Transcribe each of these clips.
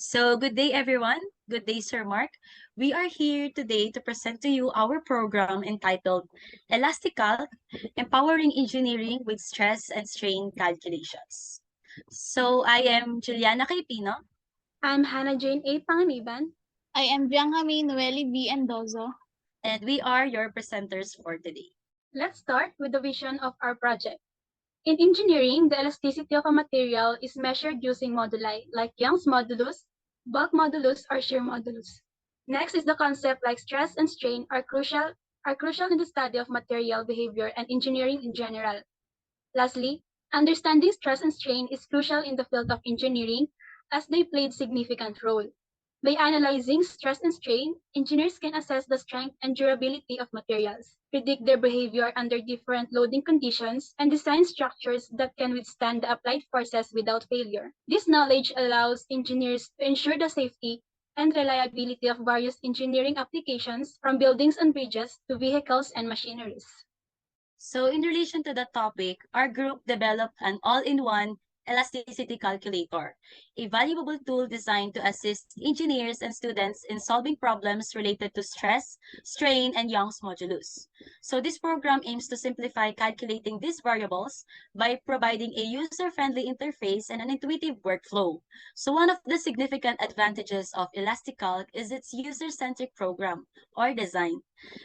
So, good day, everyone. Good day, Sir Mark. We are here today to present to you our program entitled ElastiCalc, Empowering Engineering with Stress and Strain Calculations. So, I am Juliana Caipino. I'm Hannah Jane A. Panganiban. I am Bianjami Noeli V. Endozo. And we are your presenters for today. Let's start with the vision of our project. In engineering, the elasticity of a material is measured using moduli like Young's modulus, bulk modulus, or shear modulus. Next is the concept like stress and strain are crucial in the study of material behavior and engineering in general. Lastly, understanding stress and strain is crucial in the field of engineering as they played significant role. By analyzing stress and strain, engineers can assess the strength and durability of materials, predict their behavior under different loading conditions, and design structures that can withstand the applied forces without failure. This knowledge allows engineers to ensure the safety and reliability of various engineering applications from buildings and bridges to vehicles and machineries. So, in relation to the topic, our group developed an all-in-one elasticity calculator, a valuable tool designed to assist engineers and students in solving problems related to stress, strain, and Young's modulus. So, this program aims to simplify calculating these variables by providing a user-friendly interface and an intuitive workflow. So, one of the significant advantages of ElastiCalc is its user-centric program or design.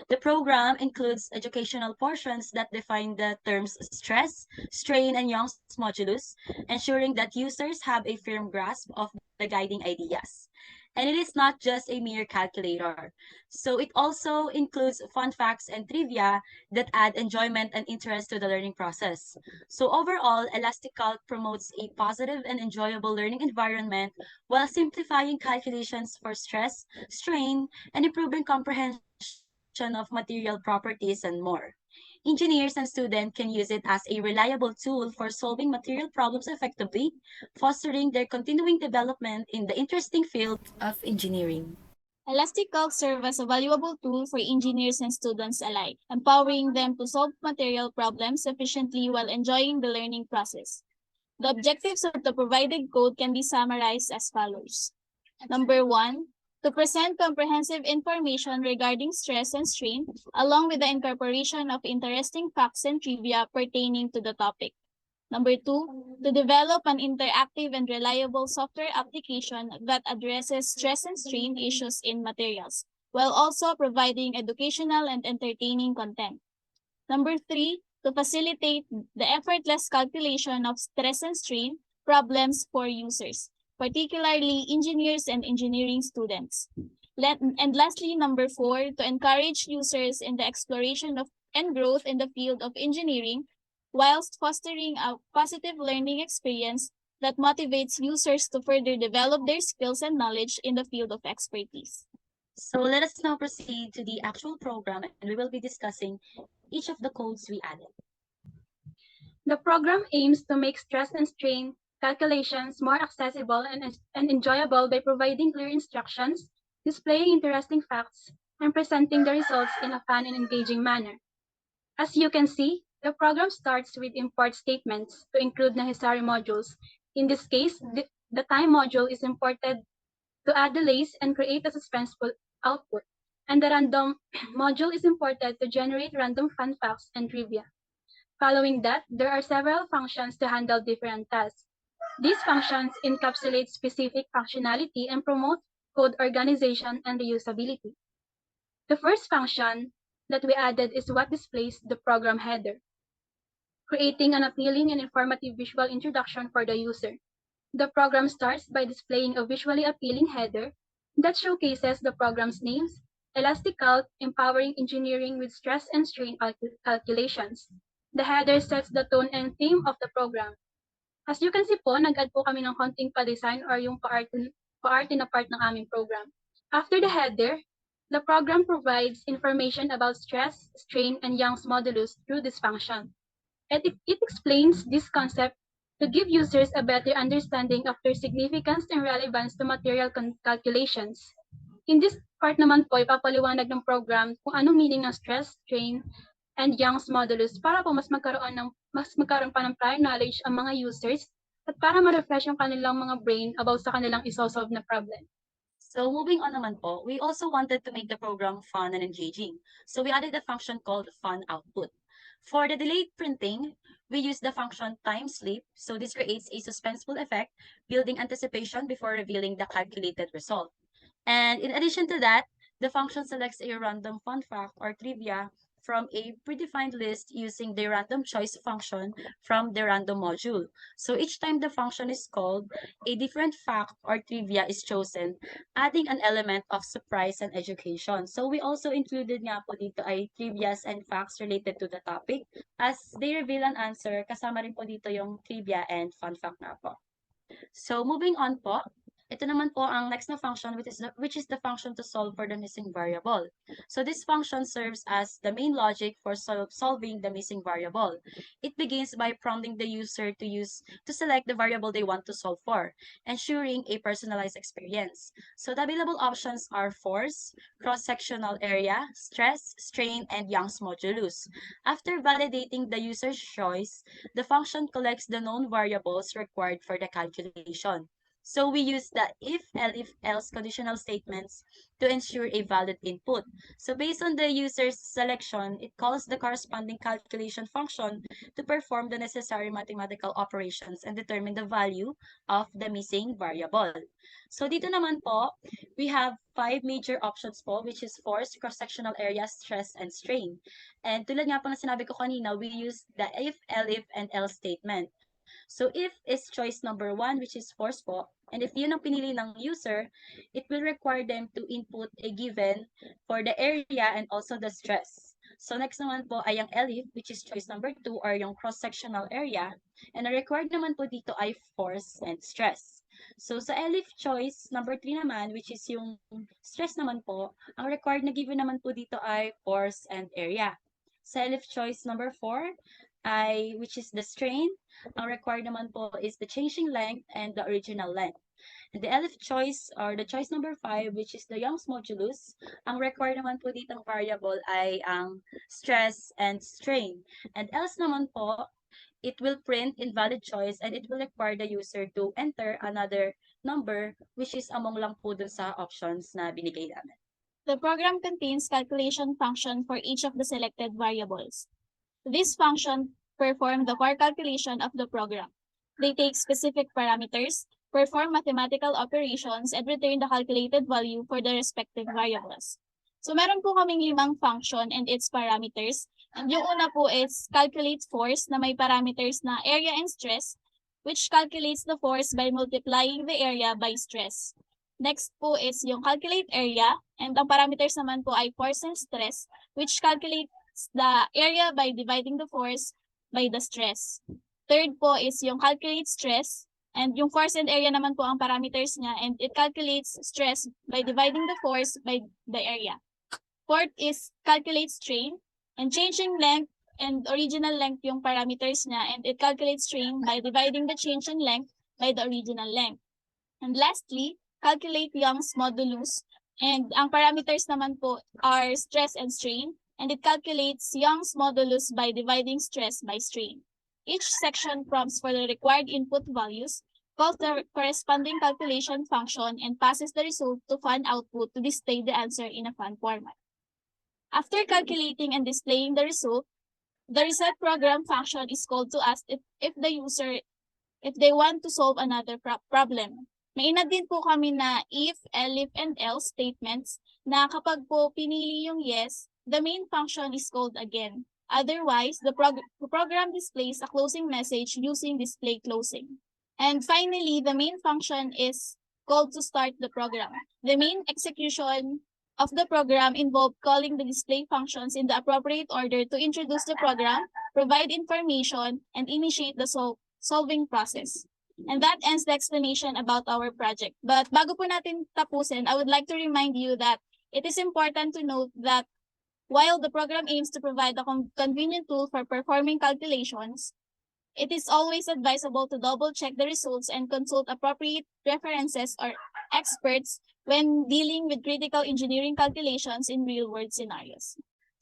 The program includes educational portions that define the terms stress, strain, and Young's modulus, ensuring that users have a firm grasp of the guiding ideas. And it is not just a mere calculator. So it also includes fun facts and trivia that add enjoyment and interest to the learning process. So overall, ElastiCalc promotes a positive and enjoyable learning environment while simplifying calculations for stress, strain, and improving comprehension of material properties, and more. Engineers and students can use it as a reliable tool for solving material problems effectively, fostering their continuing development in the interesting field of engineering. ElastiCalc serves as a valuable tool for engineers and students alike, empowering them to solve material problems efficiently while enjoying the learning process. The objectives of the provided code can be summarized as follows. Number 1, to present comprehensive information regarding stress and strain, along with the incorporation of interesting facts and trivia pertaining to the topic. Number 2, to develop an interactive and reliable software application that addresses stress and strain issues in materials, while also providing educational and entertaining content. Number 3, to facilitate the effortless calculation of stress and strain problems for users, particularly engineers and engineering students. And lastly, number 4, to encourage users in the exploration of and growth in the field of engineering, whilst fostering a positive learning experience that motivates users to further develop their skills and knowledge in the field of expertise. So let us now proceed to the actual program, and we will be discussing each of the codes we added. The program aims to make stress and strain calculations more accessible and enjoyable by providing clear instructions, displaying interesting facts, and presenting the results in a fun and engaging manner. As you can see, the program starts with import statements to include necessary modules. In this case, the time module is imported to add delays and create a suspenseful output, and the random module is imported to generate random fun facts and trivia. Following that, there are several functions to handle different tasks. These functions encapsulate specific functionality and promote code organization and reusability. The first function that we added is what displays the program header, creating an appealing and informative visual introduction for the user. The program starts by displaying a visually appealing header that showcases the program's names, ElastiCalc, Empowering Engineering with Stress and Strain Calculations. The header sets the tone and theme of the program. As you can see po, nag-add po kami ng konting pa-design or yung pa-arte na part ng aming program. After the header, the program provides information about stress, strain, and Young's modulus through this function. And it explains this concept to give users a better understanding of their significance and relevance to material calculations. In this part naman po, ipapaliwanag ng program kung anong meaning ng stress, strain, and Young's modulus para po mas magkaroon pa ng prior knowledge ang mga users at para ma-refresh yung kanilang mga brain about sa kanilang isosolve na problem. So moving on naman po, we also wanted to make the program fun and engaging. So we added a function called fun output. For the delayed printing, we use the function time sleep. So this creates a suspenseful effect, building anticipation before revealing the calculated result. And in addition to that, the function selects a random fun fact or trivia from a predefined list using the random choice function from the random module. So each time the function is called, a different fact or trivia is chosen, adding an element of surprise and education. So we also included nga po dito ay trivias and facts related to the topic. As they reveal an answer, kasama rin po dito yung trivia and fun fact nga po. So moving on po, ito naman po ang next na function which is the function to solve for the missing variable. So this function serves as the main logic for solving the missing variable. It begins by prompting the user to select the variable they want to solve for, ensuring a personalized experience. So the available options are force, cross-sectional area, stress, strain, and Young's modulus. After validating the user's choice, the function collects the known variables required for the calculation. So we use the if, else conditional statements to ensure a valid input. So based on the user's selection, it calls the corresponding calculation function to perform the necessary mathematical operations and determine the value of the missing variable. So dito naman po, we have 5 major options po, which is force, cross-sectional area, stress, and strain. And tulad nga po na sinabi ko kanina, we use the if, elif, and else statement. So if is choice number 1, which is force po, and if yun ang pinili ng user, it will require them to input a given for the area and also the stress. So next naman po ay ang elif, which is choice number 2, or yung cross-sectional area. And ang required naman po dito ay force and stress. So sa elif choice number 3 naman, which is yung stress naman po, ang required na given naman po dito ay force and area. Sa elif choice number 4, which is the strain, ang required naman po is the changing length and the original length. And the elif choice or the choice number 5, which is the Young's modulus, ang required naman po ditong variable ay ang stress and strain. And else naman po, it will print invalid choice and it will require the user to enter another number which is among lang po dun sa options na binigay namin. The program contains calculation function for each of the selected variables. This function perform the core calculation of the program. They take specific parameters, perform mathematical operations, and return the calculated value for the respective variables. So meron po kaming 5 function and its parameters. And yung una po is calculate force na may parameters na area and stress, which calculates the force by multiplying the area by stress. Next po is yung calculate area, and ang parameters naman po ay force and stress, which calculate the area by dividing the force by the stress. Third po is yung calculate stress, and yung force and area naman po ang parameters niya, and it calculates stress by dividing the force by the area. Fourth is calculate strain, and changing length and original length yung parameters niya, and it calculates strain by dividing the change in length by the original length. And lastly, calculate Young's modulus, and ang parameters naman po are stress and strain, and it calculates Young's modulus by dividing stress by strain. Each section prompts for the required input values, calls the corresponding calculation function, and passes the result to fun output to display the answer in a fun format. After calculating and displaying the result program function is called to ask if they want to solve another problem. May ina din po kami na if, elif, and else statements na kapag po pinili yung yes, the main function is called again. Otherwise, the program displays a closing message using display closing. And finally, the main function is called to start the program. The main execution of the program involved calling the display functions in the appropriate order to introduce the program, provide information, and initiate the solving process. And that ends the explanation about our project. But bago po natin tapusin, I would like to remind you that it is important to note that while the program aims to provide a convenient tool for performing calculations, it is always advisable to double-check the results and consult appropriate references or experts when dealing with critical engineering calculations in real-world scenarios.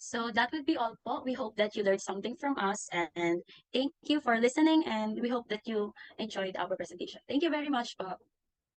So that would be all po. We hope that you learned something from us, and thank you for listening, and we hope that you enjoyed our presentation. Thank you very much po.